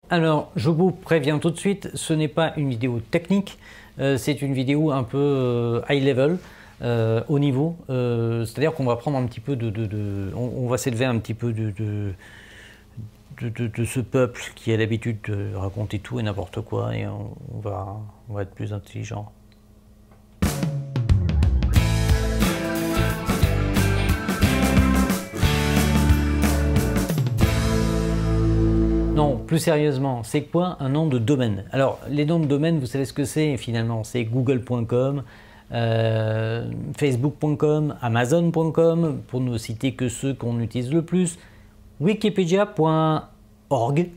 Alors, je vous préviens tout de suite, ce n'est pas une vidéo technique, c'est une vidéo un peu high level, haut niveau. C'est-à-dire qu'on va prendre un petit peu on va s'élever un petit peu de ce peuple qui a l'habitude de raconter tout et n'importe quoi, et on va être plus intelligent. Non, plus sérieusement, c'est quoi un nom de domaine? Alors, les noms de domaine, vous savez ce que c'est finalement? C'est google.com, facebook.com, amazon.com, pour ne citer que ceux qu'on utilise le plus, wikipedia.org,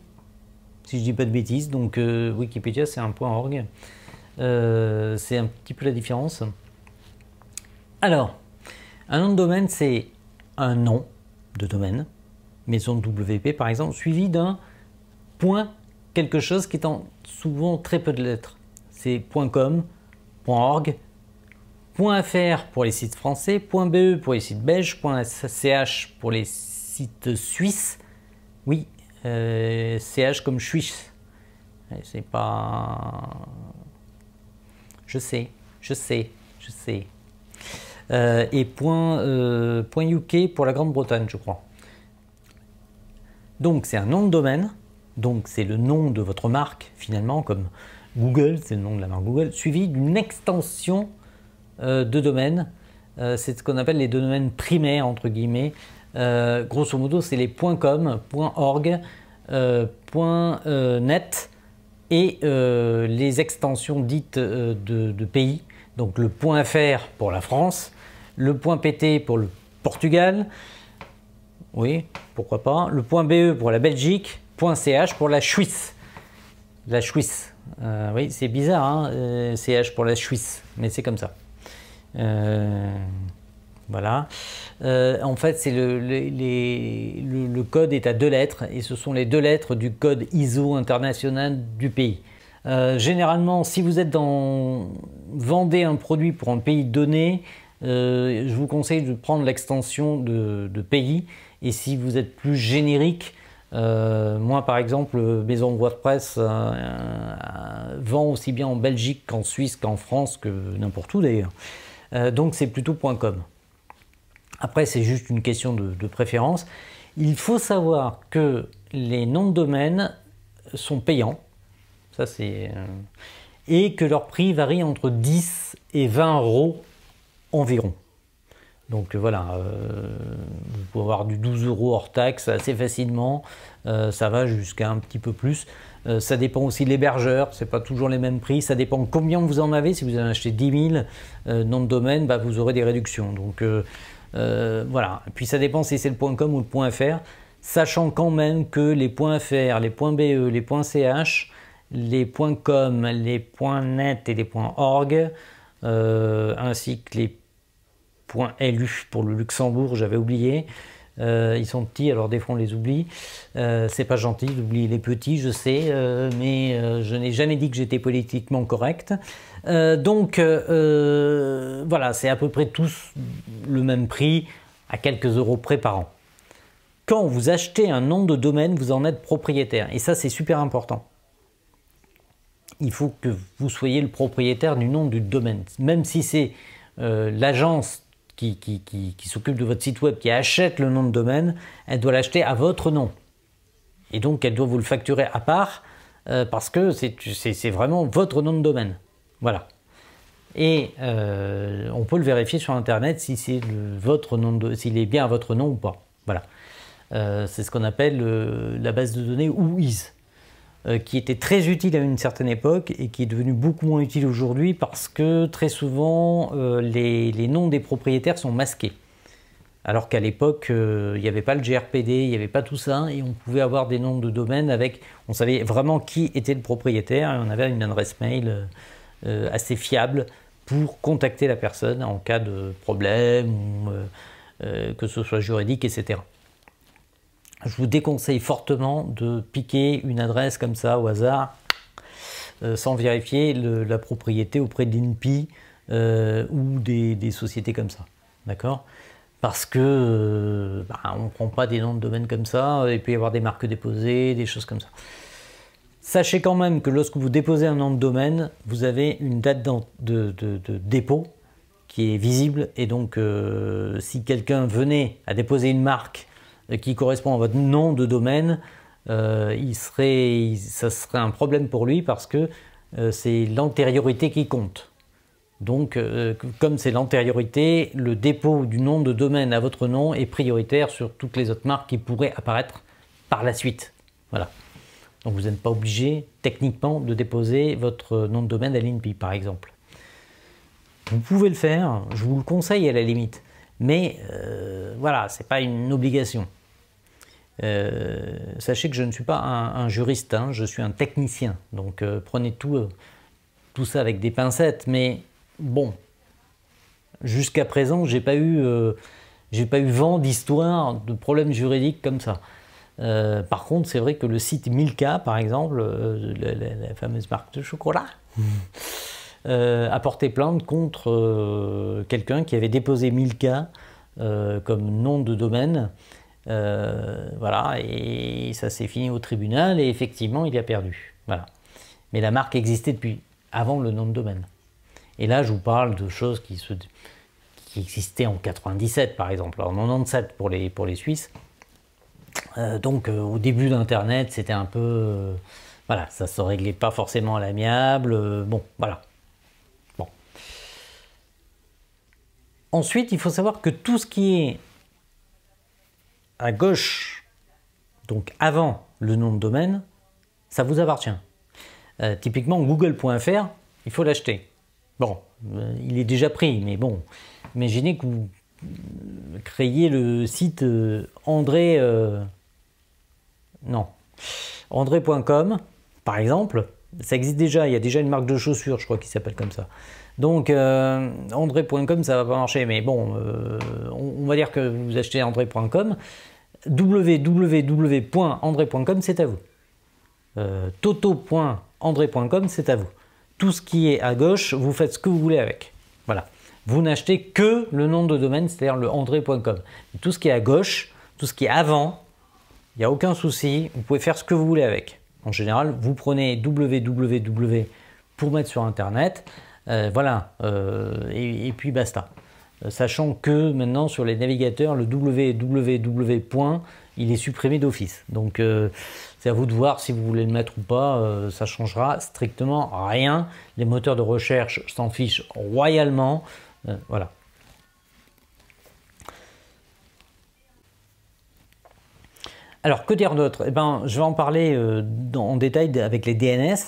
si je dis pas de bêtises, donc Wikipédia c'est un .org, c'est un petit peu la différence. Alors, un nom de domaine, c'est un nom de domaine, maison de WP par exemple, suivi d'un point quelque chose qui est en souvent très peu de lettres. C'est .com, .org, .fr pour les sites français, .be pour les sites belges, .ch pour les sites suisses. Oui, ch comme Suisse. C'est pas... Je sais. Et .uk pour la Grande-Bretagne, je crois. Donc c'est un nom de domaine. Donc c'est le nom de votre marque finalement, comme Google, c'est le nom de la marque Google, suivi d'une extension de domaine. C'est ce qu'on appelle les domaines primaires, entre guillemets. Grosso modo, c'est les .com, .org, .net et les extensions dites de pays. Donc le .fr pour la France, le .pt pour le Portugal, oui, pourquoi pas, le .be pour la Belgique, .ch pour la Suisse. La Suisse. Oui, c'est bizarre, hein, CH pour la Suisse, mais c'est comme ça. Voilà. En fait, c'est le code est à 2 lettres et ce sont les 2 lettres du code ISO international du pays. Généralement, si vous êtes vendez un produit pour un pays donné, je vous conseille de prendre l'extension de pays. Et si vous êtes plus générique, moi par exemple, Maison WordPress vend aussi bien en Belgique qu'en Suisse qu'en France, que n'importe où d'ailleurs. Donc c'est plutôt .com. Après c'est juste une question de préférence. Il faut savoir que les noms de domaine sont payants, ça c'est, et que leur prix varie entre 10 et 20 € environ. Donc voilà, vous pouvez avoir du 12 € hors taxe assez facilement, ça va jusqu'à un petit peu plus. Ça dépend aussi de l'hébergeur, c'est pas toujours les mêmes prix, ça dépend combien vous en avez. Si vous en achetez 10 000 noms de domaine, bah, vous aurez des réductions. Donc voilà, et puis ça dépend si c'est le .com ou le .fr, sachant quand même que les .fr, les .be, les .ch, les .com, les .net et les .org, ainsi que les .lu pour le Luxembourg, j'avais oublié. Ils sont petits, alors des fois on les oublie. C'est pas gentil d'oublier les petits, je sais, mais je n'ai jamais dit que j'étais politiquement correct. Donc voilà, c'est à peu près tous le même prix, à quelques euros près par an. Quand vous achetez un nom de domaine, vous en êtes propriétaire. Et ça, c'est super important. Il faut que vous soyez le propriétaire du nom du domaine. Même si c'est l'agence qui s'occupe de votre site web, qui achète le nom de domaine, elle doit l'acheter à votre nom. Et donc, elle doit vous le facturer à part, parce que c'est vraiment votre nom de domaine. Voilà. Et on peut le vérifier sur Internet si c'est votre nom s'il est bien à votre nom ou pas. Voilà. C'est ce qu'on appelle la base de données Whois, qui était très utile à une certaine époque et qui est devenu beaucoup moins utile aujourd'hui parce que très souvent les noms des propriétaires sont masqués. Alors qu'à l'époque, il n'y avait pas le GRPD, il n'y avait pas tout ça, et on pouvait avoir des noms de domaine avec, on savait vraiment qui était le propriétaire, et on avait une adresse mail assez fiable pour contacter la personne en cas de problème, ou que ce soit juridique, etc. Je vous déconseille fortement de piquer une adresse comme ça au hasard, sans vérifier la propriété auprès de l'INPI ou des sociétés comme ça. D'accord? Parce que on ne prend pas des noms de domaine comme ça, il peut y avoir des marques déposées, des choses comme ça. Sachez quand même que lorsque vous déposez un nom de domaine, vous avez une date de dépôt qui est visible, et donc si quelqu'un venait à déposer une marque qui correspond à votre nom de domaine, ça serait un problème pour lui, parce que c'est l'antériorité qui compte. Donc comme c'est l'antériorité, le dépôt du nom de domaine à votre nom est prioritaire sur toutes les autres marques qui pourraient apparaître par la suite. Voilà. Donc vous n'êtes pas obligé techniquement de déposer votre nom de domaine à l'INPI par exemple. Vous pouvez le faire, je vous le conseille à la limite, mais voilà, c'est pas une obligation. Sachez que je ne suis pas un juriste, hein, je suis un technicien, donc prenez tout ça avec des pincettes, mais bon, jusqu'à présent, j'ai pas eu vent d'histoire, de problèmes juridiques comme ça. Par contre, c'est vrai que le site Milka, par exemple, la fameuse marque de chocolat, a porté plainte contre quelqu'un qui avait déposé Milka comme nom de domaine. Voilà, et ça s'est fini au tribunal, et effectivement, il a perdu. Voilà. Mais la marque existait depuis avant le nom de domaine. Et là, je vous parle de choses qui existaient en 97, par exemple, en 97 pour les Suisses. Donc au début d'Internet, c'était un peu... voilà, ça ne se réglait pas forcément à l'amiable. Bon, voilà. Bon. Ensuite, il faut savoir que tout ce qui est à gauche, donc avant le nom de domaine, ça vous appartient. Typiquement, google.fr, il faut l'acheter. Bon, il est déjà pris, mais bon, imaginez que vous créiez le site André.com, par exemple. Ça existe déjà, il y a déjà une marque de chaussures, je crois, qui s'appelle comme ça. Donc, André.com, ça va pas marcher, mais bon, on va dire que vous achetez André.com. www.andré.com, c'est à vous. Toto.andré.com, c'est à vous. Tout ce qui est à gauche, vous faites ce que vous voulez avec. Voilà. Vous n'achetez que le nom de domaine, c'est-à-dire le andré.com. Tout ce qui est à gauche, tout ce qui est avant, il n'y a aucun souci, vous pouvez faire ce que vous voulez avec. En général, vous prenez www pour mettre sur Internet, voilà, et puis basta. Sachant que maintenant, sur les navigateurs, le www. Il est supprimé d'office. Donc, c'est à vous de voir si vous voulez le mettre ou pas. Ça changera strictement rien. Les moteurs de recherche s'en fichent royalement. Voilà. Alors, que dire d'autre? Eh ben, je vais en parler en détail avec les DNS.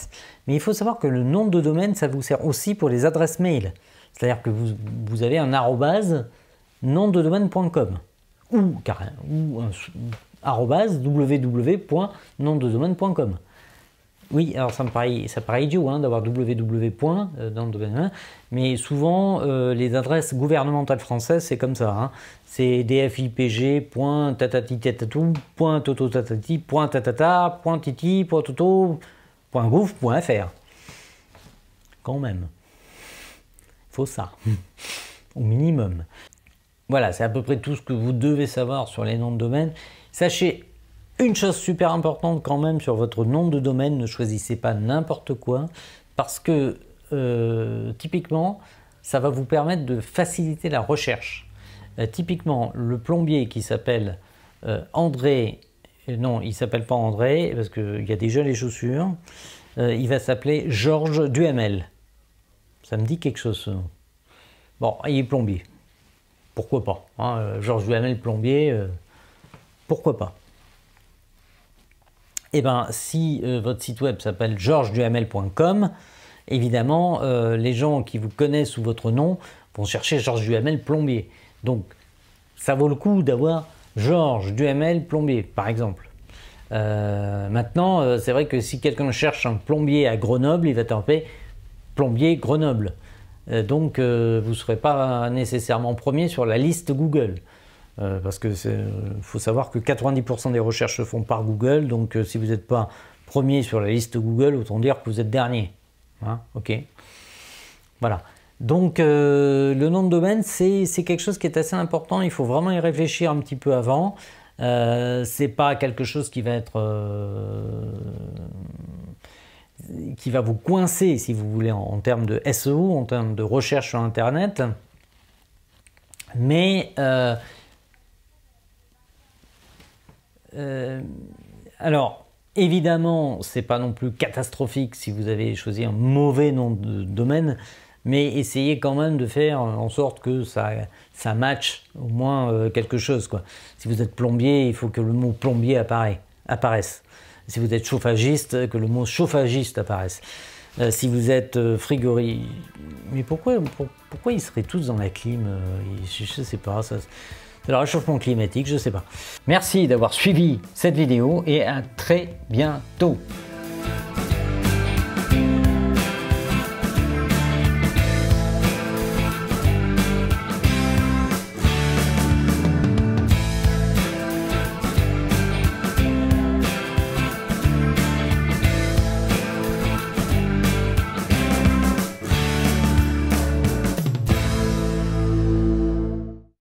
Mais il faut savoir que le nom de domaine, ça vous sert aussi pour les adresses mail. C'est-à-dire que vous avez un arrobase nomdedomaine.com ou un arrobase www.nomdedomaine.com. Oui, alors ça paraît idiot hein, d'avoir www. Dans le domaine, mais souvent les adresses gouvernementales françaises, c'est comme ça. Hein. C'est dfipg.tatatitatou.tatati.tatata.titi.toto.gouv.fr. Quand même. Faut ça, au minimum. Voilà, c'est à peu près tout ce que vous devez savoir sur les noms de domaine. Sachez une chose super importante quand même sur votre nom de domaine, ne choisissez pas n'importe quoi, parce que typiquement, ça va vous permettre de faciliter la recherche. Typiquement, le plombier qui s'appelle André, non, il ne s'appelle pas André, parce qu'il y a déjà les chaussures, il va s'appeler Georges Duhamel. Ça me dit quelque chose ce nom. Bon, il est plombier. Pourquoi pas hein, Georges Duhamel plombier, pourquoi pas. Eh bien, si votre site web s'appelle georgesduhamel.com, évidemment, les gens qui vous connaissent sous votre nom vont chercher Georges Duhamel plombier. Donc, ça vaut le coup d'avoir Georges Duhamel plombier, par exemple. Maintenant, c'est vrai que si quelqu'un cherche un plombier à Grenoble, il va taper plombier Grenoble. Donc vous ne serez pas nécessairement premier sur la liste Google. Parce que faut savoir que 90% des recherches se font par Google. Donc si vous n'êtes pas premier sur la liste Google, autant dire que vous êtes dernier. Hein, ok. Voilà. Donc le nom de domaine, c'est quelque chose qui est assez important. Il faut vraiment y réfléchir un petit peu avant. C'est pas quelque chose qui va être qui va vous coincer, si vous voulez, en termes de SEO, en termes de recherche sur Internet. Mais alors, évidemment, c'est pas non plus catastrophique si vous avez choisi un mauvais nom de domaine, mais essayez quand même de faire en sorte que ça matche au moins quelque chose, quoi. Si vous êtes plombier, il faut que le mot plombier apparaisse. Si vous êtes chauffagiste, que le mot chauffagiste apparaisse. Si vous êtes frigoriste, mais pourquoi ils seraient tous dans la clim? Je sais pas, c'est le réchauffement climatique, je sais pas. Merci d'avoir suivi cette vidéo et à très bientôt.